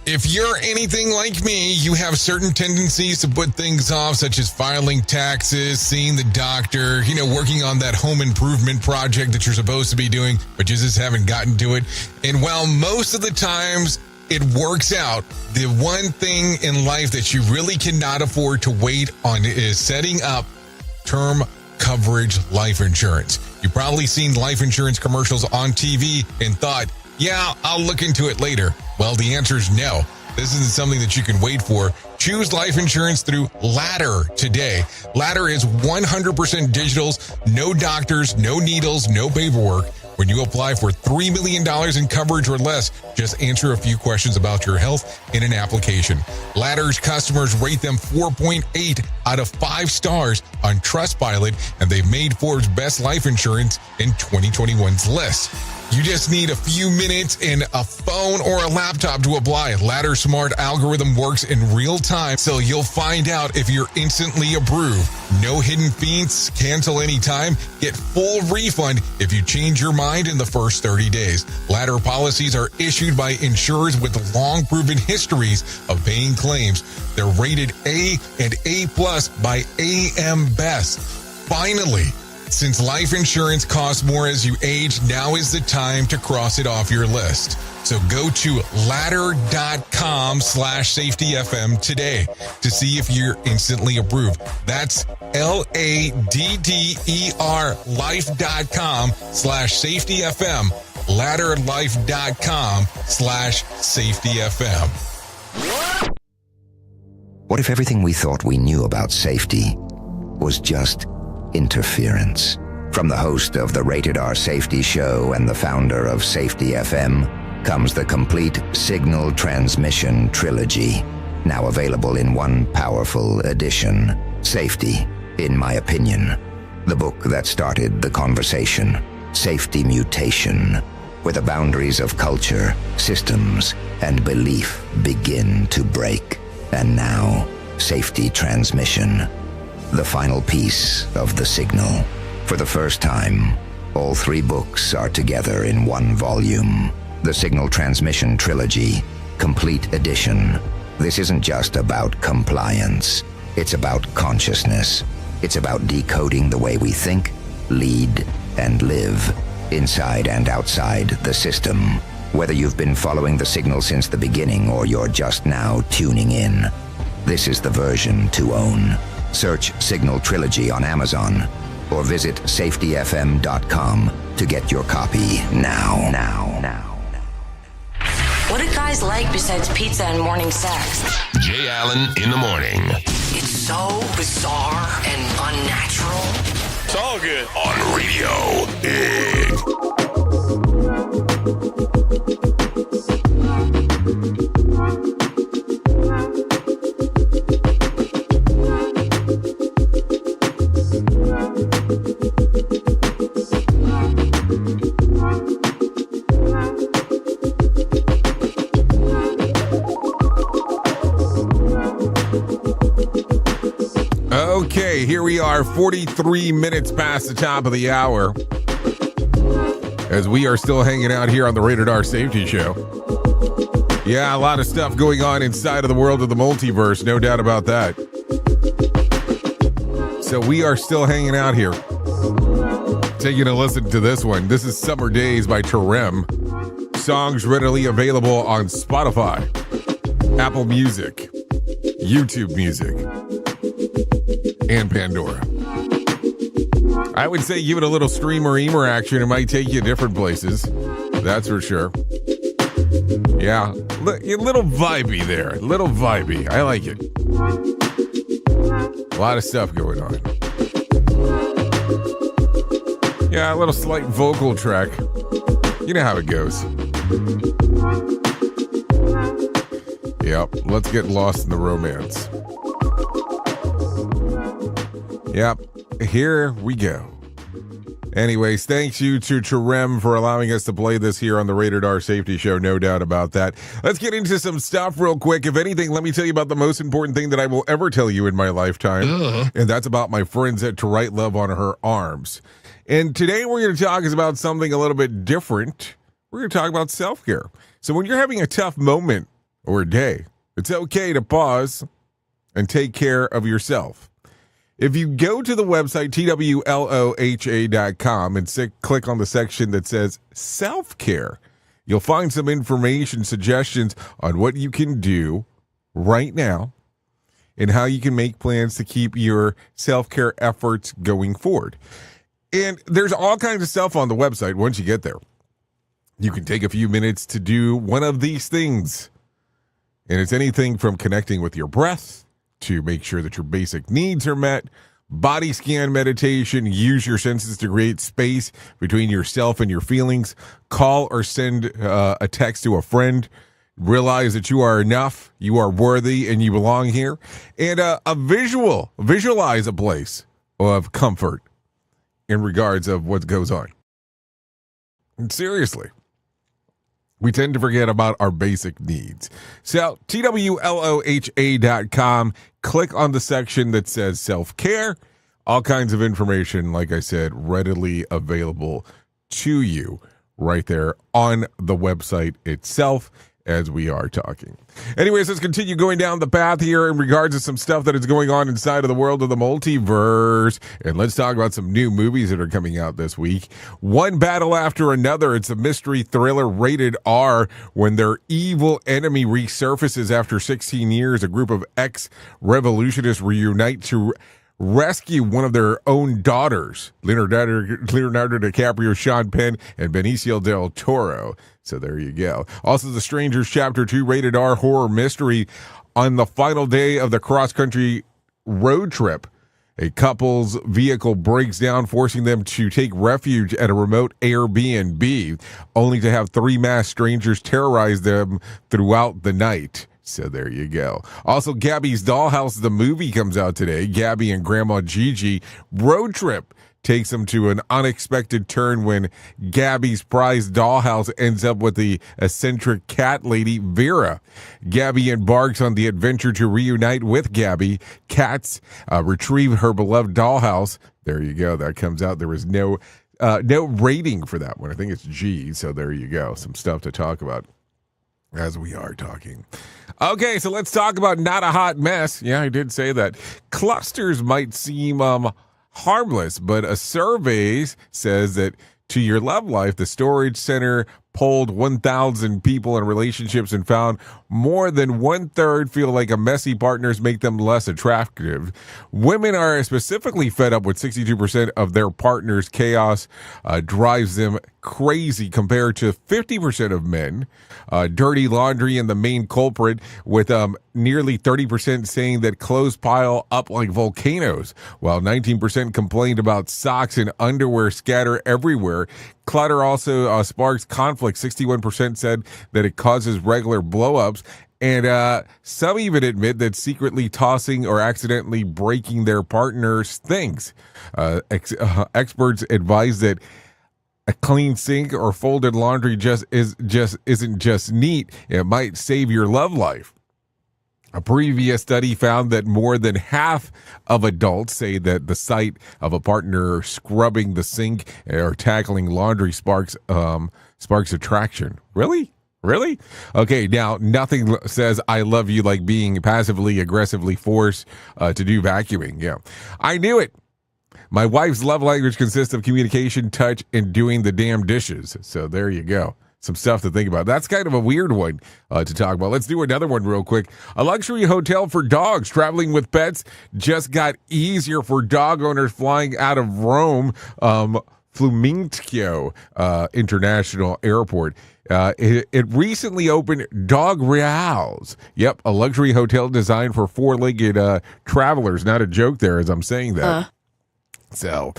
If you're anything like me, you have certain tendencies to put things off, such as filing taxes, seeing the doctor, working on that home improvement project that you're supposed to be doing, but you just haven't gotten to it. And while most of the times it works out, the one thing in life that you really cannot afford to wait on is setting up term coverage life insurance. You've probably seen life insurance commercials on TV and thought, yeah, I'll look into it later. Well, the answer is no. This isn't something that you can wait for. Choose life insurance through Ladder today. Ladder is 100% digitals, no doctors, no needles, no paperwork. When you apply for $3 million in coverage or less, just answer a few questions about your health in an application. Ladder's customers rate them 4.8 out of 5 stars on Trustpilot, and they've made Forbes' Best Life Insurance in 2021's list. You just need a few minutes and a phone or a laptop to apply. Ladder's smart algorithm works in real time, so you'll find out if you're instantly approved. No hidden fees, cancel anytime, get full refund if you change your mind in the first 30 days. Ladder policies are issued by insurers with long proven histories of paying claims. They're rated A and A+ by AM Best. Finally, since life insurance costs more as you age, now is the time to cross it off your list. So go to ladder.com/safetyfm today to see if you're instantly approved. That's LADDER life.com/safetyfm. Ladderlife.com/safetyfm. What if everything we thought we knew about safety was just interference? From the host of the Rated R Safety Show and the founder of Safety FM comes the complete Signal Transmission Trilogy, now available in one powerful edition. Safety, in my opinion, the book that started the conversation. Safety Mutation, where the boundaries of culture, systems, and belief begin to break. And now, Safety Transmission, the final piece of the signal. For the first time, all 3 books are together in one volume. The Signal Transmission Trilogy, Complete Edition. This isn't just about compliance. It's about consciousness. It's about decoding the way we think, lead, and live, inside and outside the system. Whether you've been following the signal since the beginning or you're just now tuning in, this is the version to own. Search Signal Trilogy on Amazon or visit safetyfm.com to get your copy now. What do guys like besides pizza and morning sex? Jay Allen in the morning. It's so bizarre and unnatural. It's all good. On Radio Big. Okay, here we are, 43 minutes past the top of the hour, as we are still hanging out here on the Rated R Safety Show. Yeah, a lot of stuff going on inside of the world of the multiverse, no doubt about that. So we are still hanging out here, taking a listen to this one. This is Summer Days by Terem. Songs readily available on Spotify, Apple Music, YouTube Music, and Pandora. I would say give it a little streamer-eamer action. It might take you different places. That's for sure. Yeah, a little vibey there. A little vibey. I like it. A lot of stuff going on. Yeah, a little slight vocal track. You know how it goes. Yep, let's get lost in the romance. Yep, here we go. Anyways, thanks you to Terem for allowing us to play this here on the Rated R Safety Show. No doubt about that. Let's get into some stuff real quick. If anything, let me tell you about the most important thing that I will ever tell you in my lifetime. And that's about my friends at To Write Love on Her Arms. And today we're going to talk about something a little bit different. We're going to talk about self-care. So when you're having a tough moment or a day, it's okay to pause and take care of yourself. If you go to the website, twloha.com, and click on the section that says self-care, you'll find some information, suggestions on what you can do right now and how you can make plans to keep your self-care efforts going forward. And there's all kinds of stuff on the website once you get there. You can take a few minutes to do one of these things. And it's anything from connecting with your breath, to make sure that your basic needs are met, body scan meditation, use your senses to create space between yourself and your feelings, call or send a text to a friend, realize that you are enough, you are worthy, and you belong here, and visualize a place of comfort in regards of what goes on. And seriously, we tend to forget about our basic needs. So, twloha.com, click on the section that says self-care. All kinds of information, like I said, readily available to you right there on the website itself as we are talking. Anyways, let's continue going down the path here in regards to some stuff that is going on inside of the world of the multiverse. And let's talk about some new movies that are coming out this week. One battle after another. It's a mystery thriller rated R. When their evil enemy resurfaces after 16 years, a group of ex-revolutionists reunite to rescue one of their own daughters. Leonardo DiCaprio, Sean Penn, and Benicio del Toro. So there you go. Also, The Strangers Chapter 2 rated R horror mystery. On the final day of the cross-country road trip, a couple's vehicle breaks down, forcing them to take refuge at a remote Airbnb, only to have three masked strangers terrorize them throughout the night. So there you go. Also, Gabby's Dollhouse, the movie, comes out today. Gabby and Grandma Gigi road trip takes them to an unexpected turn when Gabby's prized dollhouse ends up with the eccentric cat lady Vera. Gabby embarks on the adventure to reunite with Gabby. Cats retrieve her beloved dollhouse. There you go. That comes out. There was no rating for that one. I think it's G. So there you go. Some stuff to talk about as we are talking. Okay, so let's talk about Not a Hot Mess. Yeah, I did say that. Clusters might seem harmless, but a survey says that to your love life, the Storage Center polled 1,000 people in relationships and found more than 1/3 feel like a messy partners make them less attractive. Women are specifically fed up with 62% of their partner's chaos drives them crazy compared to 50% of men. Dirty laundry and the main culprit, with nearly 30% saying that clothes pile up like volcanoes, while 19% complained about socks and underwear scatter everywhere. Clutter also sparks conflict. 61% said that it causes regular blow-ups, and some even admit that secretly tossing or accidentally breaking their partner's things. Experts advise that a clean sink or folded laundry isn't just neat. It might save your love life. A previous study found that more than half of adults say that the sight of a partner scrubbing the sink or tackling laundry sparks attraction. Really? Okay, now nothing says I love you like being passively aggressively forced to do vacuuming. Yeah, I knew it. My wife's love language consists of communication, touch, and doing the damn dishes. So there you go. Some stuff to think about. That's kind of a weird one to talk about. Let's do another one real quick. A luxury hotel for dogs traveling with pets just got easier for dog owners flying out of Rome, Fluminense International Airport. It recently opened Dog Reals. Yep, a luxury hotel designed for four-legged travelers. Not a joke there as I'm saying that. So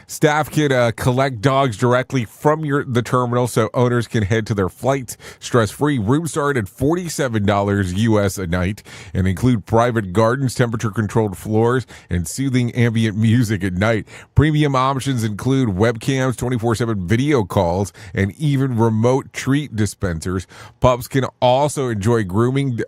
Staff can collect dogs directly from the terminal so owners can head to their flights stress-free. Rooms start at $47 US a night and include private gardens, temperature-controlled floors, and soothing ambient music at night. Premium options include webcams, 24/7 video calls, and even remote treat dispensers. Pups can also enjoy grooming,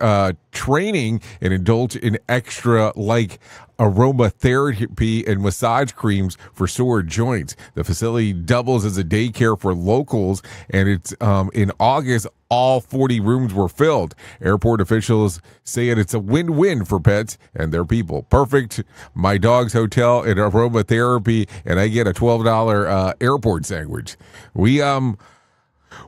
training, and indulge in extra like aromatherapy and massage creams for sore joints. The facility doubles as a daycare for locals, and it's in August all 40 rooms were filled. Airport officials say it's a win-win for pets and their people. Perfect. My dog's hotel and aromatherapy, and I get a $12 airport sandwich.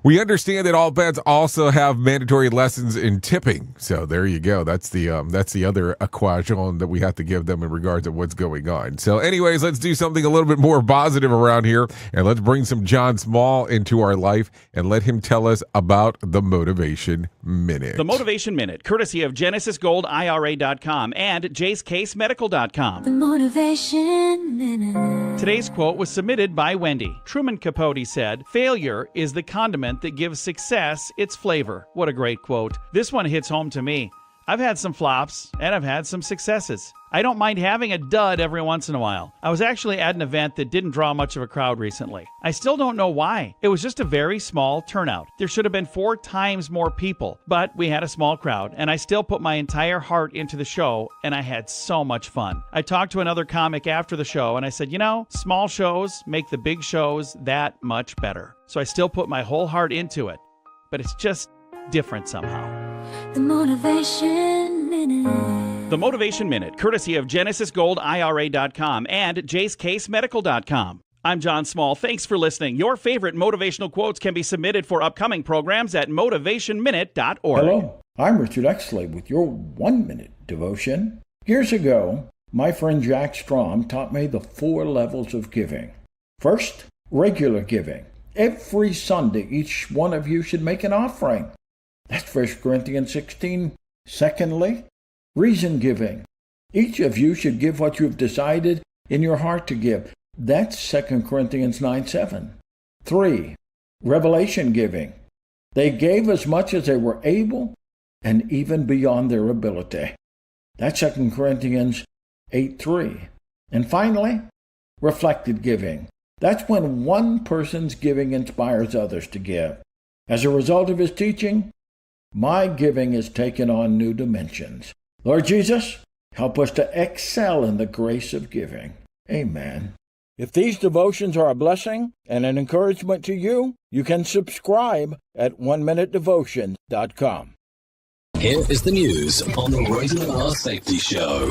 We understand that all pets also have mandatory lessons in tipping. So there you go. That's the other equation that we have to give them in regards to what's going on. So anyways, let's do something a little bit more positive around here, and let's bring some John Small into our life and let him tell us about the Motivation Minute. The Motivation Minute, courtesy of GenesisGoldIRA.com and JaceCaseMedical.com. The Motivation Minute. Today's quote was submitted by Wendy. Truman Capote said, "Failure is the condiment that gives success its flavor." What a great quote. This one hits home to me. I've had some flops and I've had some successes. I don't mind having a dud every once in a while. I was actually at an event that didn't draw much of a crowd recently. I still don't know why. It was just a very small turnout. There should have been 4 times more people, but we had a small crowd, and I still put my entire heart into the show, and I had so much fun. I talked to another comic after the show, and I said, small shows make the big shows that much better. So I still put my whole heart into it, but it's just different somehow. The Motivation Minute. The Motivation Minute, courtesy of GenesisGoldIRA.com and JaceCaseMedical.com. I'm John Small. Thanks for listening. Your favorite motivational quotes can be submitted for upcoming programs at motivationminute.org. Hello, I'm Richard Exley with your 1-minute devotion. Years ago, my friend Jack Strom taught me the 4 levels of giving. First, regular giving. Every Sunday, each one of you should make an offering. That's 1 Corinthians 16. Secondly, reason giving. Each of you should give what you've decided in your heart to give. That's 2 Corinthians 9:7. 3, revelation giving. They gave as much as they were able and even beyond their ability. That's 2 Corinthians 8:3. And finally, reflected giving. That's when one person's giving inspires others to give. As a result of his teaching, my giving has taken on new dimensions. Lord Jesus, help us to excel in the grace of giving. Amen. If these devotions are a blessing and an encouragement to you, you can subscribe at oneminutedevotion.com. Here is the news on the Radio R Safety Show.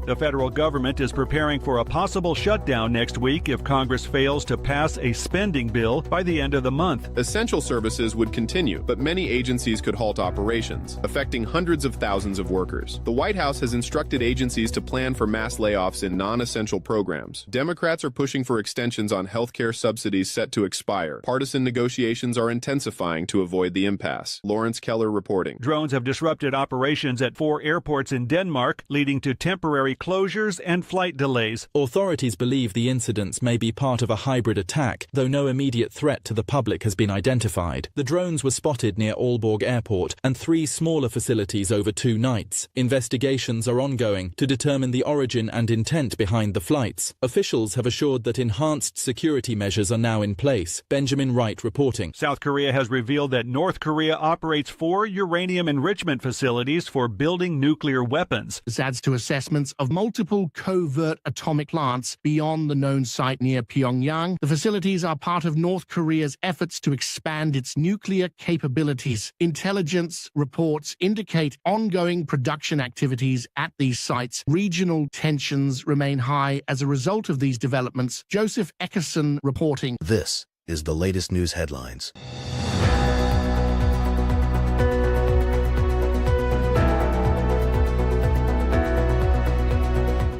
The federal government is preparing for a possible shutdown next week if Congress fails to pass a spending bill by the end of the month. Essential services would continue, but many agencies could halt operations, affecting hundreds of thousands of workers. The White House has instructed agencies to plan for mass layoffs in non-essential programs. Democrats are pushing for extensions on healthcare subsidies set to expire. Partisan negotiations are intensifying to avoid the impasse. Lawrence Keller reporting. Drones have disrupted operations at 4 airports in Denmark, leading to temporary closures and flight delays. Authorities believe the incidents may be part of a hybrid attack, though no immediate threat to the public has been identified. The drones were spotted near Aalborg Airport and 3 smaller facilities over 2 nights. Investigations are ongoing to determine the origin and intent behind the flights. Officials have assured that enhanced security measures are now in place. Benjamin Wright reporting. South Korea has revealed that North Korea operates 4 uranium enrichment facilities for building nuclear weapons. This adds to assessments of multiple covert atomic plants beyond the known site near Pyongyang. The facilities are part of North Korea's efforts to expand its nuclear capabilities. Intelligence reports indicate ongoing production activities at these sites. Regional tensions remain high as a result of these developments. Joseph Eckerson reporting. This is the latest news headlines.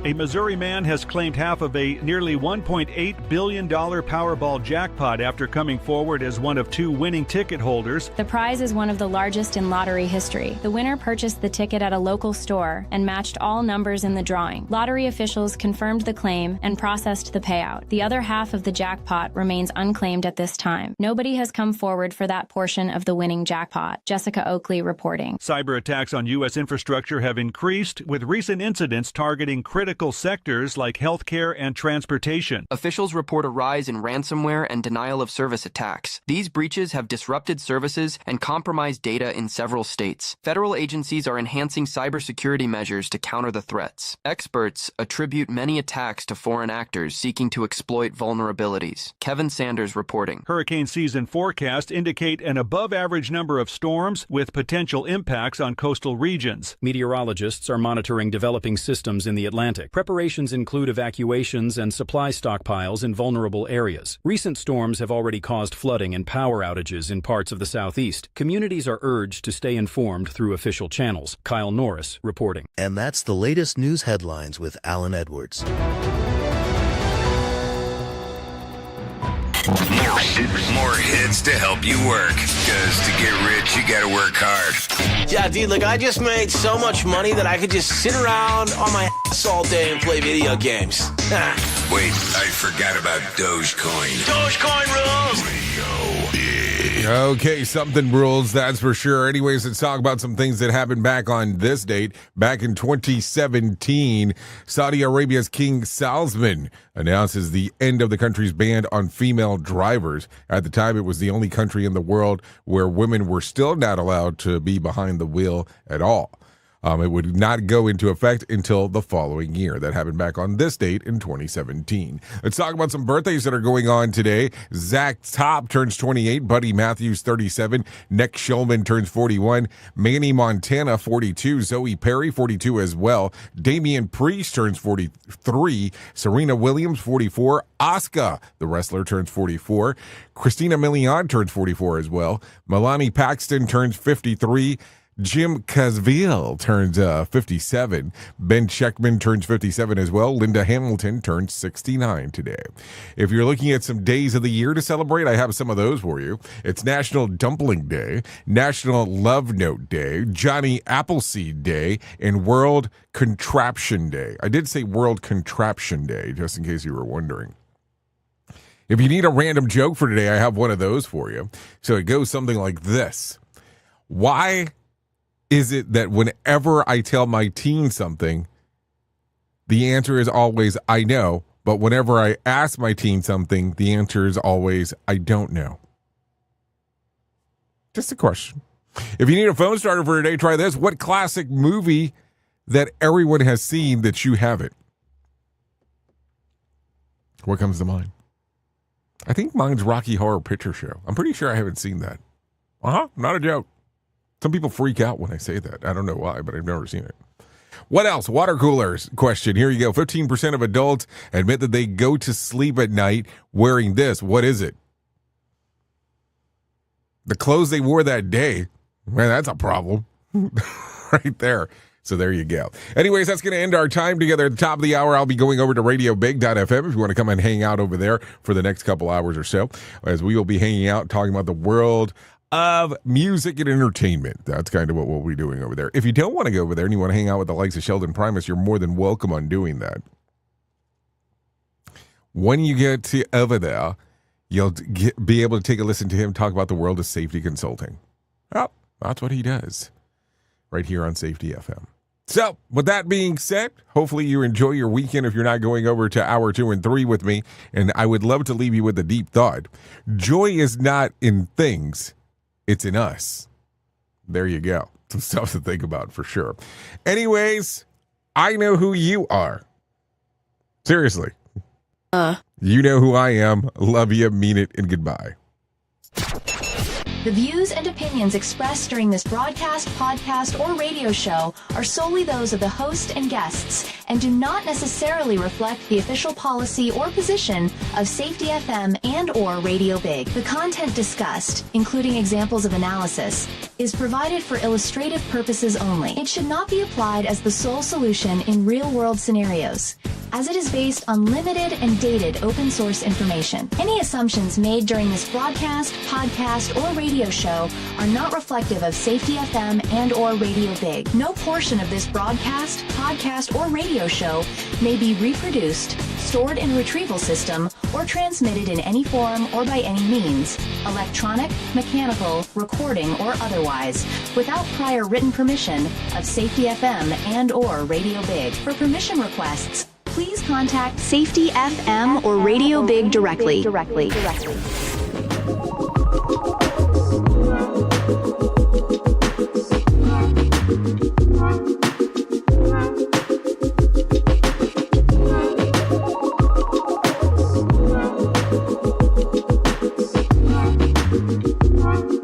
A A Missouri man has claimed half of a nearly $1.8 billion Powerball jackpot after coming forward as one of 2 winning ticket holders. The prize is one of the largest in lottery history. The winner purchased the ticket at a local store and matched all numbers in the drawing. Lottery officials confirmed the claim and processed the payout. The other half of the jackpot remains unclaimed at this time. Nobody has come forward for that portion of the winning jackpot. Jessica Oakley reporting. Cyber attacks on U.S. infrastructure have increased, with recent incidents targeting critical sectors like healthcare and transportation. Officials report a rise in ransomware and denial of service attacks. These breaches have disrupted services and compromised data in several states. Federal agencies are enhancing cybersecurity measures to counter the threats. Experts attribute many attacks to foreign actors seeking to exploit vulnerabilities. Kevin Sanders reporting. Hurricane season forecasts indicate an above-average number of storms with potential impacts on coastal regions. Meteorologists are monitoring developing systems in the Atlantic. Preparations include evacuations and supply stockpiles in vulnerable areas. Recent storms have already caused flooding and power outages in parts of the southeast. Communities are urged to stay informed through official channels. Kyle Norris reporting. And that's the latest news headlines with Alan Edwards. More hits to help you work. Because to get rich, you gotta work hard. Yeah, dude, like I just made so much money that I could just sit around on my ass all day and play video games. Wait, I forgot about Dogecoin. Dogecoin rules! Okay, something rules, that's for sure. Anyways, let's talk about some things that happened back on this date. Back in 2017, Saudi Arabia's King Salman announces the end of the country's ban on female drivers. At the time, it was the only country in the world where women were still not allowed to be behind the wheel at all. It would not go into effect until the following year. That happened back on this date in 2017. Let's talk about some birthdays that are going on today. Zach Top turns 28. Buddy Matthews, 37. Nick Schulman turns 41. Manny Montana, 42. Zoe Perry, 42 as well. Damian Priest turns 43. Serena Williams, 44. Asuka, the wrestler, turns 44. Christina Milian turns 44 as well. Milani Paxton turns 53. Jim Casville turns 57. Ben Scheckman turns 57 as well. Linda Hamilton turns 69 today. If you're looking at some days of the year to celebrate, I have some of those for you. It's National Dumpling Day, National Love Note Day, Johnny Appleseed Day, and World Contraption Day. I did say World Contraption Day, just in case you were wondering. If you need a random joke for today, I have one of those for you. So it goes something like this. Why is it that whenever I tell my teen something, the answer is always, I know, but whenever I ask my teen something, the answer is always, I don't know? Just a question. If you need a phone starter for today, try this. What classic movie that everyone has seen that you haven't? What comes to mind? I think mine's Rocky Horror Picture Show. I'm pretty sure I haven't seen that. Not a joke. Some people freak out when I say that. I don't know why, but I've never seen it. What else? Water coolers question. Here you go. 15% of adults admit that they go to sleep at night wearing this. What is it? The clothes they wore that day. Man, that's a problem. Right there. So there you go. Anyways, that's going to end our time together. At the top of the hour, I'll be going over to radiobig.fm if you want to come and hang out over there for the next couple hours or so, as we will be hanging out talking about the world of music and entertainment. That's kind of what we'll be doing over there. If you don't want to go over there and you want to hang out with the likes of Sheldon Primus, you're more than welcome on doing that. When you get to over there, you'll be able to take a listen to him talk about the world of safety consulting. Oh, that's what he does right here on Safety FM. So, with that being said, hopefully you enjoy your weekend if you're not going over to hour 2 and 3 with me. And I would love to leave you with a deep thought. Joy is not in things. It's in us. There you go. Some stuff to think about for sure. Anyways, I know who you are. Seriously. You know who I am. Love you, mean it, and goodbye. The views and opinions expressed during this broadcast, podcast, or radio show are solely those of the host and guests and do not necessarily reflect the official policy or position of Safety FM and/or Radio Big. The content discussed, including examples of analysis, is provided for illustrative purposes only. It should not be applied as the sole solution in real-world scenarios, as it is based on limited and dated open source information. Any assumptions made during this broadcast, podcast, or radio show are not reflective of Safety FM and/or Radio Big. No portion of this broadcast, podcast, or radio show may be reproduced, stored in a retrieval system, or transmitted in any form or by any means, electronic, mechanical, recording, or otherwise, without prior written permission of Safety FM and/or Radio Big. For permission requests, please contact Safety FM or Radio Big directly. Thank you.